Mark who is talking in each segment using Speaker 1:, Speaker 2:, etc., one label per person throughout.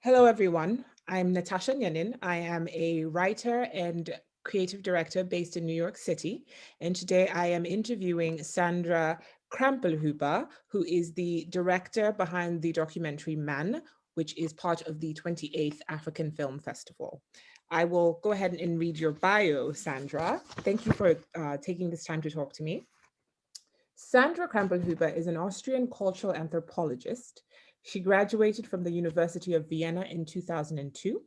Speaker 1: Hello, everyone. I'm Natasha Nyanin. I am a writer and creative director based in New York City. And today I am interviewing Sandra Krampelhuber, who is the director behind the documentary Man, which is part of the 28th African Film Festival. I will go ahead and read your bio, Sandra. Thank you for taking this time to talk to me. Sandra Krampelhuber is an Austrian cultural anthropologist. She graduated from the University of Vienna in 2002.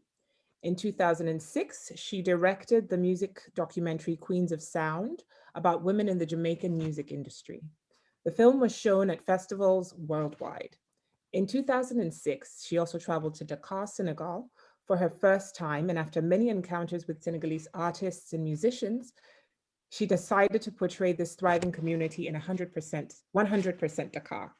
Speaker 1: In 2006, she directed the music documentary Queens of Sound about women in the Jamaican music industry. The film was shown at festivals worldwide. In 2006, she also traveled to Dakar, Senegal for her first time, and after many encounters with Senegalese artists and musicians, she decided to portray this thriving community in 100% Dakar.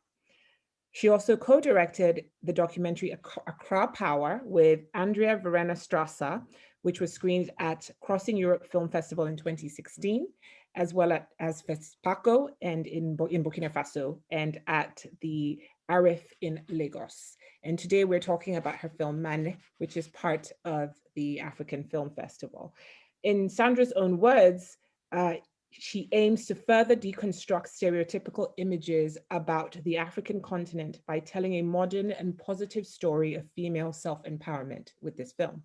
Speaker 1: She also co-directed the documentary Accra Power with Andrea Verena Strasser, which was screened at Crossing Europe Film Festival in 2016, as well as FESPACO and in Burkina Faso, and at the ARIF in Lagos. And today we're talking about her film Mane, which is part of the African Film Festival. In Sandra's own words, she aims to further deconstruct stereotypical images about the African continent by telling a modern and positive story of female self-empowerment with this film.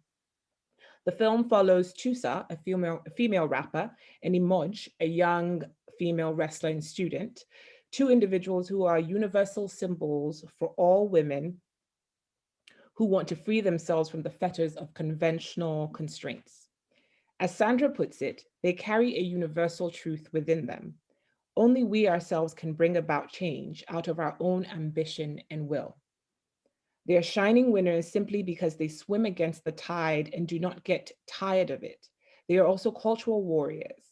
Speaker 1: The film follows Toussa, a female rapper, and Emodj, a young female wrestler and student, two individuals who are universal symbols for all women who want to free themselves from the fetters of conventional constraints. As Sandra puts it, they carry a universal truth within them. Only we ourselves can bring about change out of our own ambition and will. They are shining winners simply because they swim against the tide and do not get tired of it. They are also cultural warriors.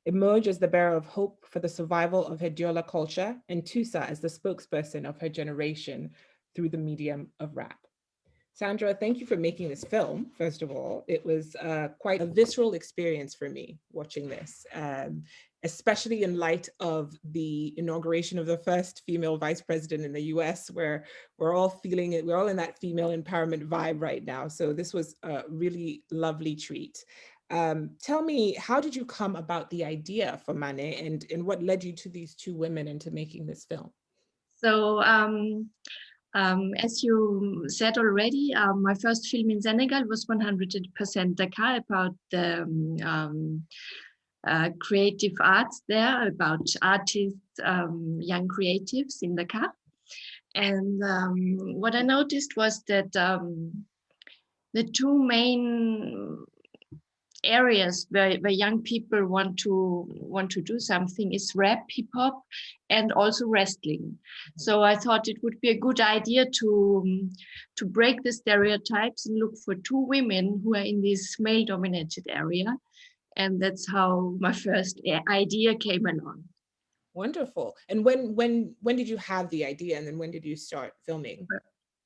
Speaker 1: Emodj as the bearer of hope for the survival of her Diola culture, and Toussa as the spokesperson of her generation through the medium of rap. Sandra, thank you for making this film, first of all. It was quite a visceral experience for me watching this, especially in light of the inauguration of the first female vice president in the US, where we're all feeling it, we're all in that female empowerment vibe right now. So this was a really lovely treat. Tell me, how did you come about the idea for Mane, and what led you to these two women into making this film?
Speaker 2: So, as you said already, my first film in Senegal was 100% Dakar, about the creative arts there, about artists, young creatives in Dakar. And what I noticed was that the two main areas where young people want to do something is rap, hip hop, and also wrestling. So I thought it would be a good idea to break the stereotypes and look for two women who are in this male dominated area. And that's how my first idea came along.
Speaker 1: Wonderful. And when did you have the idea, and then when did you start filming?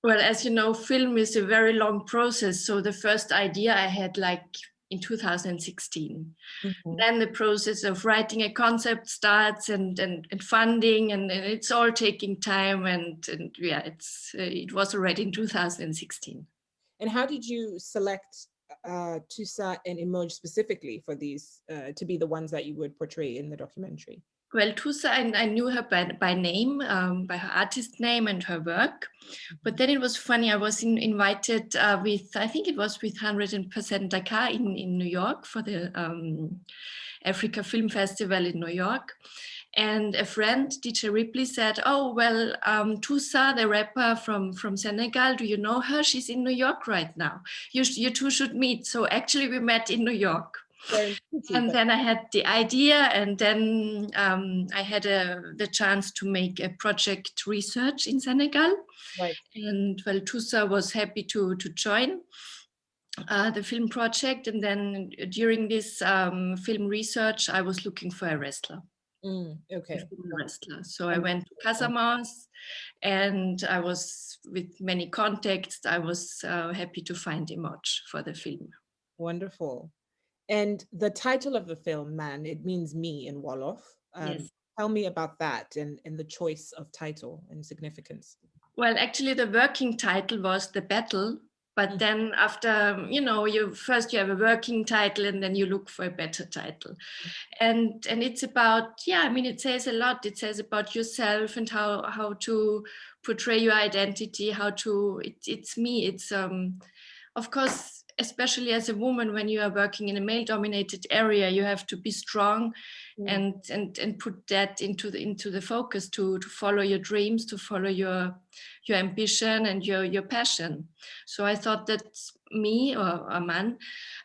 Speaker 2: Well, as you know, film is a very long process. So the first idea I had like in 2016. Mm-hmm. Then the process of writing a concept starts, and funding, and it's all taking time. And yeah, it was already in 2016.
Speaker 1: And how did you select Toussa and Emodj specifically for these to be the ones that you would portray in the documentary?
Speaker 2: Well, Toussa, I knew her by name, by her artist name and her work. But then it was funny, I was invited with, I think it was with 100% Dakar in New York for the Africa Film Festival in New York. And a friend, DJ Ripley, said, oh, well, Toussa, the rapper from Senegal, do you know her? She's in New York right now. You two should meet. So actually we met in New York. And then I had the idea, and then I had the chance to make a project research in Senegal. Right. And well, Toussa was happy to join the film project. And then during this film research, I was looking for a wrestler.
Speaker 1: Okay.
Speaker 2: Wrestler. So I went to Casamance, and I was with many contacts. I was happy to find Emodj for the film.
Speaker 1: Wonderful. And the title of the film, Man, it means me in Wolof.
Speaker 2: Yes.
Speaker 1: Tell me about that and the choice of title and significance.
Speaker 2: Well, actually, the working title was The Battle, But then after, you have a working title and then you look for a better title. And it's about, it says a lot. It says about yourself and how to portray your identity, it's me. It's, of course, especially as a woman, when you are working in a male-dominated area, you have to be strong and put that into the focus to follow your dreams, to follow your ambition and your passion. So I thought that Me or a Man,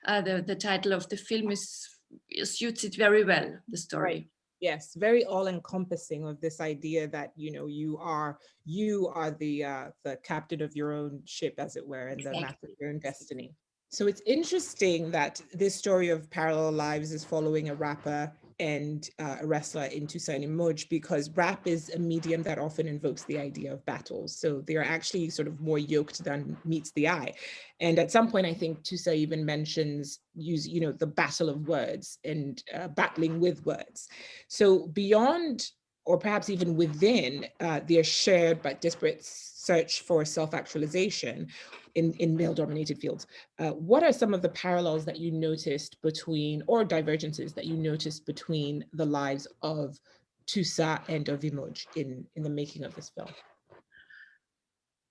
Speaker 2: the title of the film suits it very well, the story.
Speaker 1: Right. Yes, very all-encompassing of this idea that you are the captain of your own ship, as it were, and the master of your own destiny. So it's interesting that this story of parallel lives is following a rapper and a wrestler in Toussa and Emodj, because rap is a medium that often invokes the idea of battles. So they're actually sort of more yoked than meets the eye. And at some point, I think Toussa even mentions the battle of words and battling with words. So beyond, or perhaps even within, their shared but disparate search for self-actualization in male-dominated fields, what are some of the parallels that you noticed between, or divergences that you noticed between, the lives of Toussa and of Emodj in the making of this film?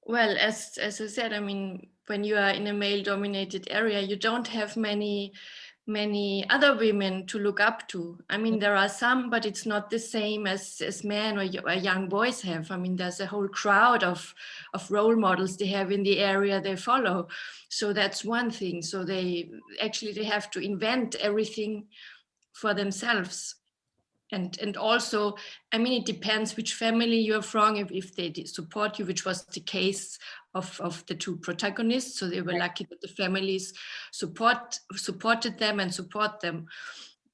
Speaker 2: Well, as I said, when you are in a male-dominated area, you don't have many other women to look up to. There are some, but it's not the same as men or young boys have. There's a whole crowd of role models they have in the area they follow. So that's one thing. So they have to invent everything for themselves. And also, it depends which family you're from, if they support you, which was the case of the two protagonists. So they were lucky that the families supported them and support them.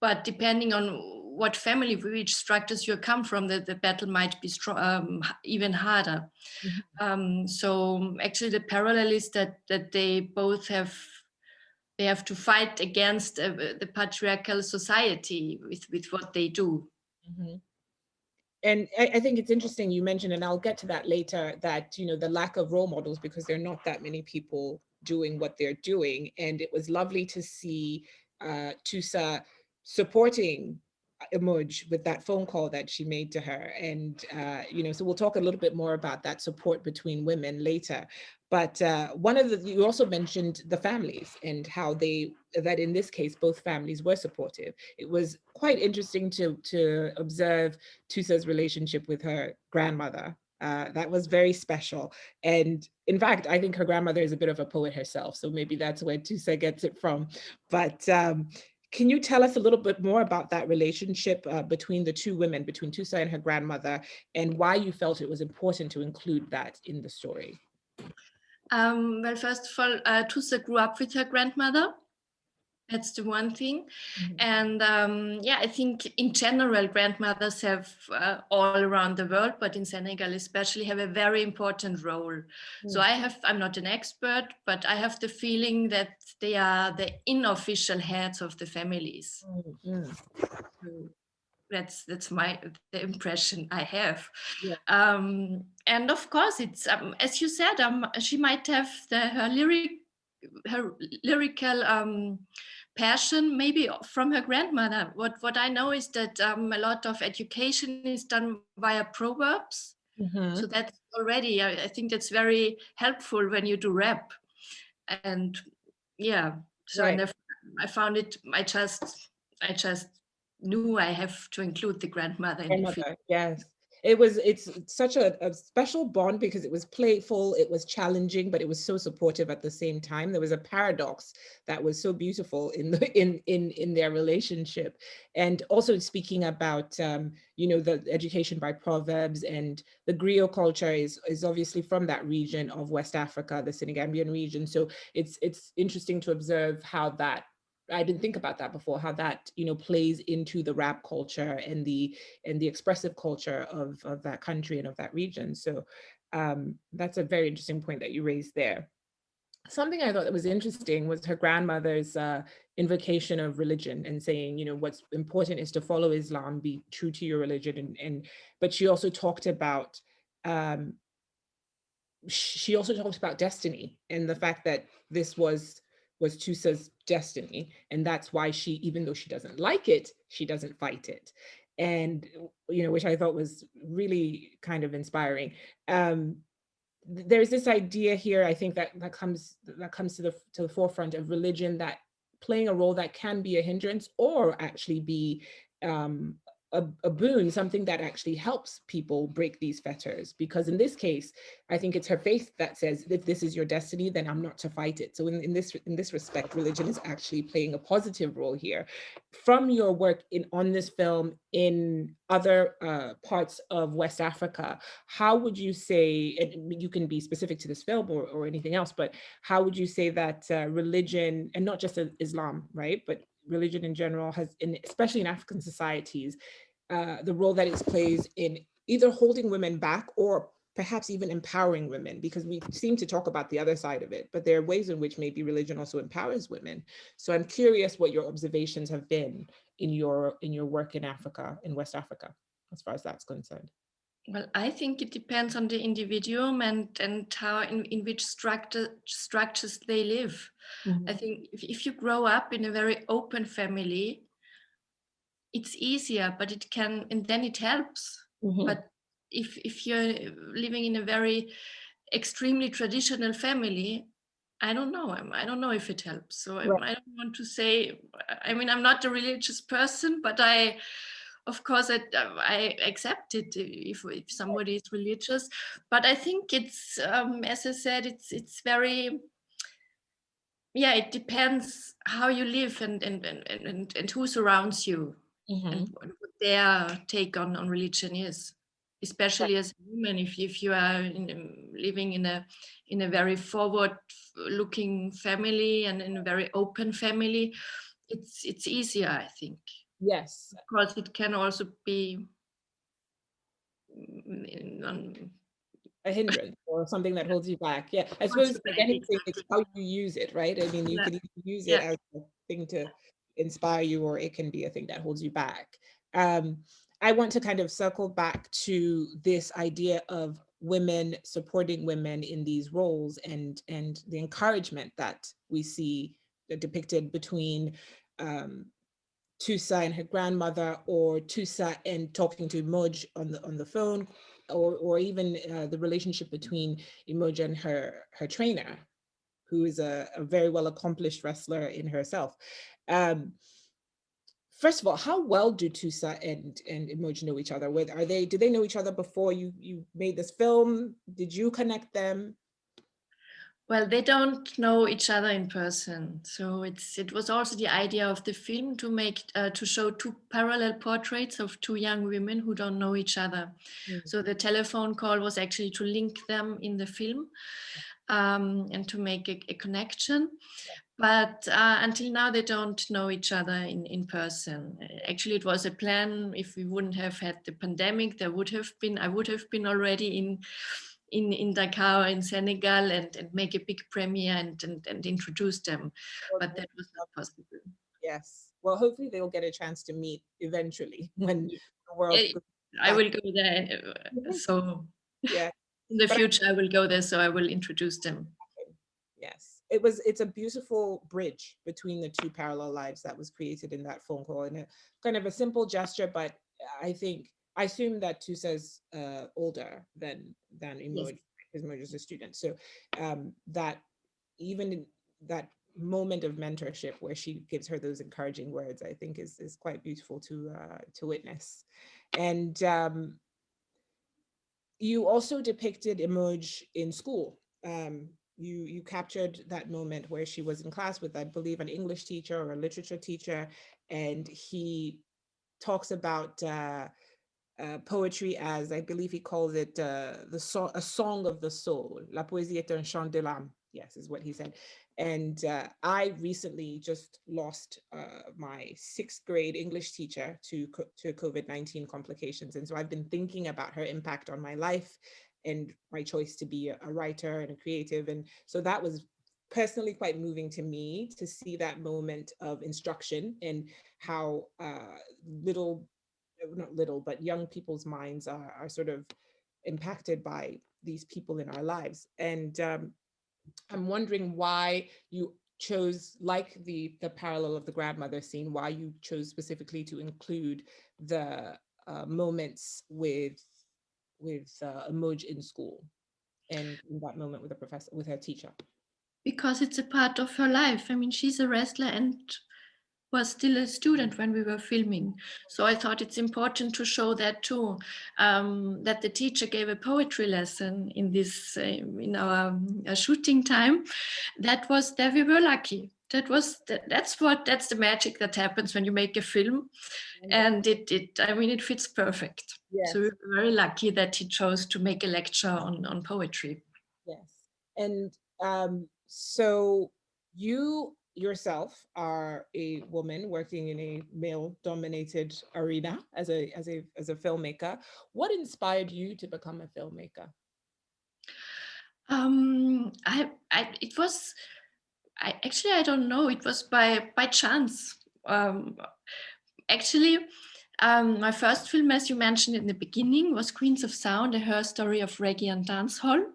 Speaker 2: But depending on what family, which structures you come from, the battle might be even harder. So actually the parallel is that they both have to fight against the patriarchal society with what they do.
Speaker 1: And I think it's interesting you mentioned, and I'll get to that later, that the lack of role models, because there are not that many people doing what they're doing. And it was lovely to see Toussa supporting Emodj with that phone call that she made to her. And so we'll talk a little bit more about that support between women later. But you also mentioned the families and how that in this case, both families were supportive. It was quite interesting to observe Toussa's relationship with her grandmother. That was very special. And in fact, I think her grandmother is a bit of a poet herself. So maybe that's where Toussa gets it from. But can you tell us a little bit more about that relationship between the two women, between Toussa and her grandmother, and why you felt it was important to include that in the story?
Speaker 2: Well, first of all, Toussa grew up with her grandmother. That's the one thing. And I think in general, grandmothers have all around the world, but in Senegal especially, have a very important role. So I'm not an expert, but I have the feeling that they are the unofficial heads of the families. So that's the impression I have. And of course, it's as you said, she might have her lyrical passion maybe from her grandmother. What I know is that a lot of education is done via proverbs. So that's already, I think that's very helpful when you do rap. And so I found it, I just knew I have to include the grandmother in the film.
Speaker 1: Yes. It's such a special bond, because it was playful, it was challenging, but it was so supportive at the same time. There was a paradox that was so beautiful in their relationship. And also speaking about the education by proverbs, and the griot culture is obviously from that region of West Africa, the Senegambian region. So it's interesting to observe how that, I didn't think about that before, how that plays into the rap culture and the expressive culture of that country and of that region. So that's a very interesting point that you raised there. Something I thought that was interesting was her grandmother's invocation of religion, and saying, what's important is to follow Islam, be true to your religion, but she also talked about she also talks about destiny and the fact that this was Toussa's destiny, and that's why she, even though she doesn't like it, she doesn't fight it. And which I thought was really kind of inspiring. um there's this idea here, I think, that comes to the forefront of religion, that playing a role that can be a hindrance or actually be um, a boon, something that actually helps people break these fetters. Because in this case, I think it's her faith that says, if this is your destiny, then I'm not to fight it. So in this respect, religion is actually playing a positive role here. From your work on this film in other parts of West Africa, how would you say, and you can be specific to this film or anything else, but how would you say that religion, and not just Islam, right, but religion in general, especially in African societies, the role that it plays in either holding women back or perhaps even empowering women? Because we seem to talk about the other side of it, but there are ways in which maybe religion also empowers women. So I'm curious what your observations have been in your work in Africa, in West Africa, as far as that's concerned.
Speaker 2: Well, I think it depends on the individual and how in which structures they live. I
Speaker 1: Mhm.
Speaker 2: think if you grow up in a very open family, it's easier, but it can, and then it helps.
Speaker 1: Mhm.
Speaker 2: But if you're living in a very extremely traditional family, I don't know. I don't know if it helps. So
Speaker 1: Right.
Speaker 2: I don't want to say. I mean, I'm not a religious person, but of course, I accept it if somebody is religious. But I think it's, as I said, it's very, yeah. It depends how you live and who surrounds you, and
Speaker 1: Mhm.
Speaker 2: what their take on religion is.
Speaker 1: Right.
Speaker 2: Especially as a woman, if you are living in a very forward-looking family and in a very open family, it's easier, I think.
Speaker 1: Yes,
Speaker 2: Of course, it can also be on
Speaker 1: a hindrance or something that holds you back. Yeah, I suppose
Speaker 2: also
Speaker 1: like
Speaker 2: bad,
Speaker 1: anything, it's
Speaker 2: exactly.
Speaker 1: how you use it, right? I mean, you
Speaker 2: Yeah,
Speaker 1: could either use it
Speaker 2: yeah.
Speaker 1: as a thing to inspire you, or it can be a thing that holds you back. Um, I want to kind of circle back to this idea of women supporting women in these roles, and the encouragement that we see depicted between um, Toussa and her grandmother, or Toussa and talking to Emodj on the phone, or even the relationship between Emodj and her trainer, who is a very well accomplished wrestler in herself. Um, First of all, how well do Toussa and Emodj know each other? Did they know each other before you made this film? Did you connect them?
Speaker 2: Well, they don't know each other in person, so it was also the idea of the film to make to show two parallel portraits of two young women who don't know each other.
Speaker 1: Mm.
Speaker 2: So the telephone call was actually to link them in the film, and to make a connection. But until now, they don't know each other in person. Actually, it was a plan. If we wouldn't have had the pandemic, I would have been already in Dakar, in Senegal, and make a big premiere and introduce them. But that was not possible.
Speaker 1: Yes. Well, hopefully they'll get a chance to meet eventually when the world
Speaker 2: Eh,
Speaker 1: goes
Speaker 2: I
Speaker 1: back.
Speaker 2: will go there. So
Speaker 1: Yeah.
Speaker 2: in the
Speaker 1: But
Speaker 2: future, I will go there. So I will introduce them.
Speaker 1: yes, it's a beautiful bridge between the two parallel lives that was created in that phone call, and a kind of a simple gesture, but I assume that Tusa's older than
Speaker 2: Yes.
Speaker 1: Emoj, because Emoj is a student. So that even in that moment of mentorship where she gives her those encouraging words, I think is quite beautiful to witness. And you also depicted Emoj in school. You captured that moment where she was in class with, I believe, an English teacher or a literature teacher, and he talks about poetry as, I believe he calls it, a song of the soul. La poésie est un chant de l'âme. Yes, is what he said. And I recently just lost my sixth grade English teacher to COVID-19 complications. And so I've been thinking about her impact on my life and my choice to be a writer and a creative. And so that was personally quite moving to me, to see that moment of instruction and how little not little, but young people's minds are sort of impacted by these people in our lives. And I'm wondering why you chose, like the parallel of the grandmother scene, why you chose specifically to include the moments with Emodj in school, and in that moment with the professor, with her teacher.
Speaker 2: Because it's a part of her life. I mean, she's a wrestler and was still a student when we were filming. So I thought it's important to show that too, that the teacher gave a poetry lesson in this, in our shooting time. That we were lucky. That's the magic that happens when you make a film. And I mean, it fits perfect.
Speaker 1: Yes.
Speaker 2: So we were very lucky that he chose to make a lecture on poetry.
Speaker 1: Yes. And so you yourself are a woman working in a male-dominated arena as a filmmaker. What inspired you to become a filmmaker?
Speaker 2: I don't know. It was by chance. Actually, my first film, as you mentioned in the beginning, was Queens of Sound, a her story of reggae and dancehall.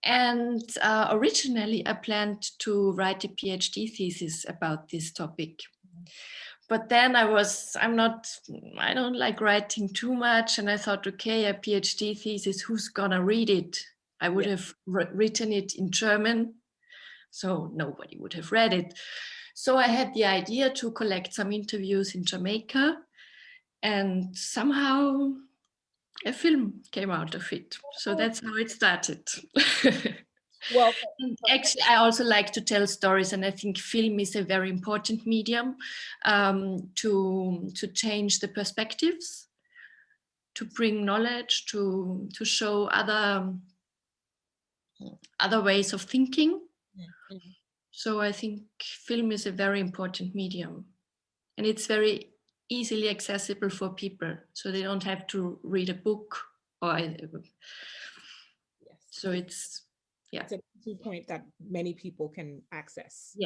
Speaker 2: And originally, I planned to write a PhD thesis about this topic. But then I don't like writing too much. And I thought, okay, a PhD thesis, who's gonna read it? I would have written it in German, so nobody would have read it. So I had the idea to collect some interviews in Jamaica, and somehow a film came out of it. So that's how it started.
Speaker 1: Well,
Speaker 2: actually, I also like to tell stories, and I think film is a very important medium to change the perspectives, to bring knowledge, to show other ways of thinking.
Speaker 1: mm-hmm.
Speaker 2: So I think film is a very important medium, and it's very easily accessible for people, so they don't have to read a book or.
Speaker 1: Yes.
Speaker 2: So it's
Speaker 1: a key point that many people can access.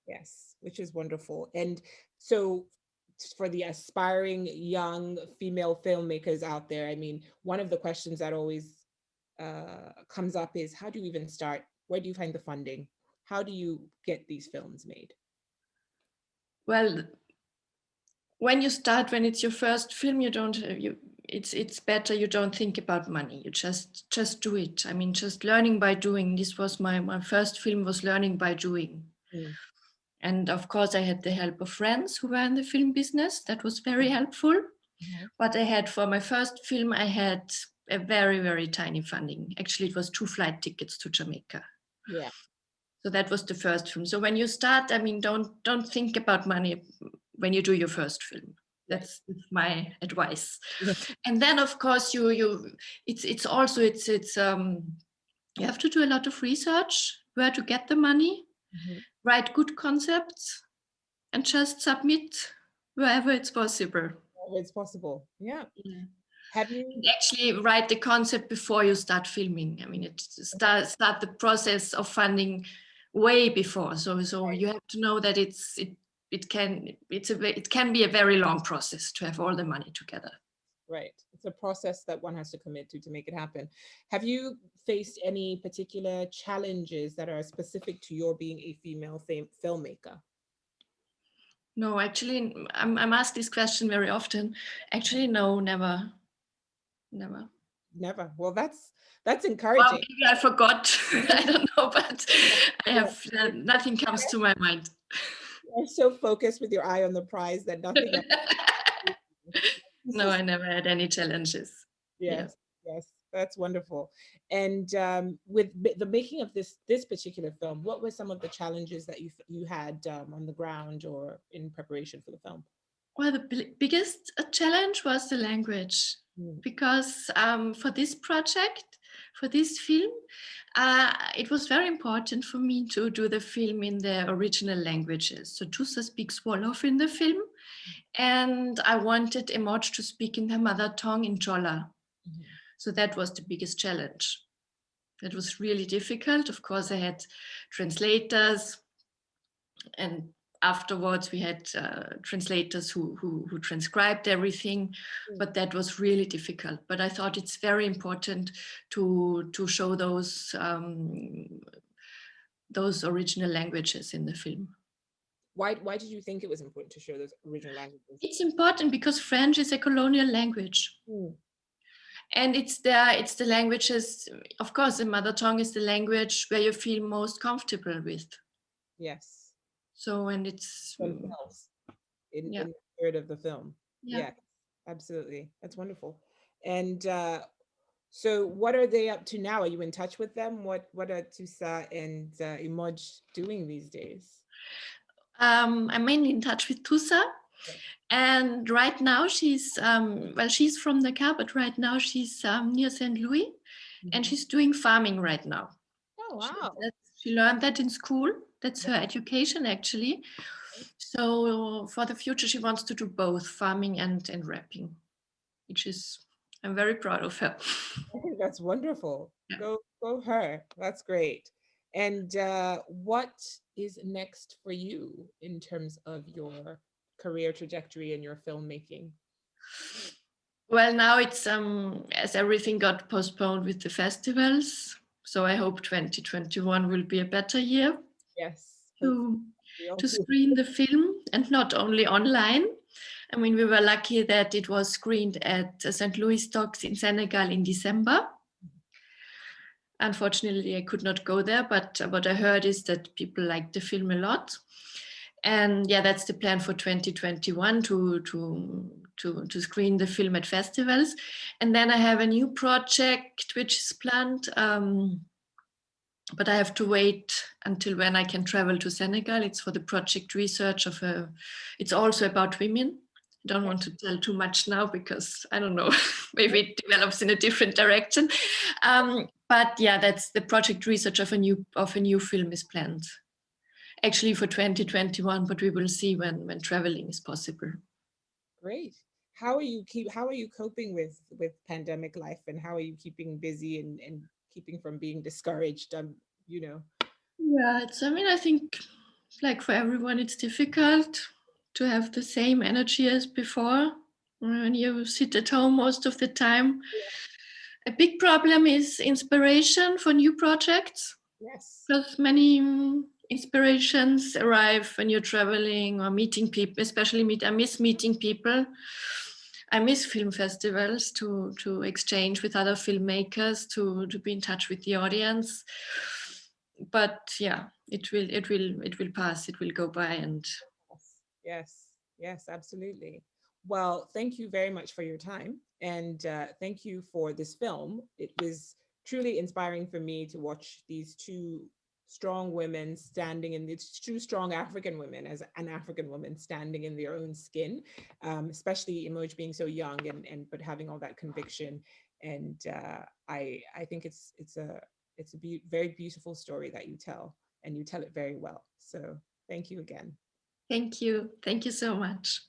Speaker 2: Yes,
Speaker 1: which is wonderful. And so for the aspiring young female filmmakers out there, I mean, one of the questions that always comes up is, how do you even start? Where do you find the funding? How do you get these films made?
Speaker 2: Well, when it's your first film, it's better you don't think about money. You just do it. I mean, just learning by doing. This was my first film, was learning by doing. And of course, I had the help of friends who were in the film business. That was very helpful. But for my first film, I had a very, very tiny funding. Actually, it was 2 flight tickets to Jamaica.
Speaker 1: Yeah.
Speaker 2: So that was the first film. So when you start, I mean, don't think about money when you do your first film. That's my advice. And then, of course, you have to do a lot of research, where to get the money, write good concepts, and just submit wherever it's possible.
Speaker 1: Yeah. Have you
Speaker 2: actually write the concept before you start filming? I mean, start the process of funding way before. So you have to know that it can be a very long process to have all the money together.
Speaker 1: Right. It's a process that one has to commit to make it happen. Have you faced any particular challenges that are specific to your being a female filmmaker?
Speaker 2: No, actually, I'm asked this question very often. Actually, no, never.
Speaker 1: Well, that's encouraging.
Speaker 2: Well, maybe I forgot. I don't know, but I have nothing comes to my mind.
Speaker 1: You're so focused with your eye on the prize that nothing else.
Speaker 2: No, I never had any challenges.
Speaker 1: Yes, that's wonderful. And with the making of this particular film, what were some of the challenges that you had on the ground or in preparation for the film?
Speaker 2: Well, the biggest challenge was the language, because for this project, for this film, it was very important for me to do the film in the original languages. So Toussa speaks Wolof in the film, and I wanted Emodj to speak in her mother tongue in Jola. So that was the biggest challenge. That was really difficult. Of course, I had translators and afterwards we had translators who transcribed everything, but that was really difficult. But I thought it's very important to show those original languages in the film.
Speaker 1: Why did you think it was important to show those original languages?
Speaker 2: It's important because French is a colonial language. And it's the languages, of course, the mother tongue is the language where you feel most comfortable with.
Speaker 1: Yes.
Speaker 2: So, and it's
Speaker 1: themselves in the spirit of the film.
Speaker 2: Yeah,
Speaker 1: absolutely. That's wonderful. And so what are they up to now? Are you in touch with them? What are Toussa and Emodj doing these days?
Speaker 2: I'm mainly in touch with Toussa. And right now she's, she's from Dakar, but right now she's near St. Louis, and she's doing farming right now.
Speaker 1: Oh, wow.
Speaker 2: She learned that in school. That's her education, actually. So for the future, she wants to do both farming and rapping, which is, I'm very proud of her.
Speaker 1: I think that's wonderful. Yeah. Go her. That's great. And what is next for you in terms of your career trajectory and your filmmaking?
Speaker 2: Well, now it's as everything got postponed with the festivals, so I hope 2021 will be a better year.
Speaker 1: Yes.
Speaker 2: To screen the film, and not only online. I mean, we were lucky that it was screened at St. Louis Stocks in Senegal in December. Unfortunately, I could not go there, but what I heard is that people liked the film a lot. And yeah, that's the plan for 2021, to screen the film at festivals. And then I have a new project which is planned, but I have to wait until when I can travel to Senegal. It's for the project research of it's also about women. I don't want to tell too much now because I don't know, maybe it develops in a different direction. But yeah, that's the project research of a new film is planned. Actually for 2021, but we will see when traveling is possible.
Speaker 1: Great. How are you coping with pandemic life, and how are you keeping busy and keeping from being discouraged? You know.
Speaker 2: Yeah, I think like for everyone, it's difficult to have the same energy as before when you sit at home most of the time. Yeah. A big problem is inspiration for new projects.
Speaker 1: Yes.
Speaker 2: Because many inspirations arrive when you're traveling or meeting people, especially I miss meeting people. I miss film festivals to exchange with other filmmakers, to be in touch with the audience. But yeah, it will pass. It will go by. And
Speaker 1: yes, absolutely. Well, thank you very much for your time, and thank you for this film. It was truly inspiring for me to watch these two strong women standing in these two strong African women, as an African woman standing in their own skin, especially Emodj being so young and but having all that conviction. And I think it's a very beautiful story that you tell, and you tell it very well. So thank you again.
Speaker 2: Thank you so much.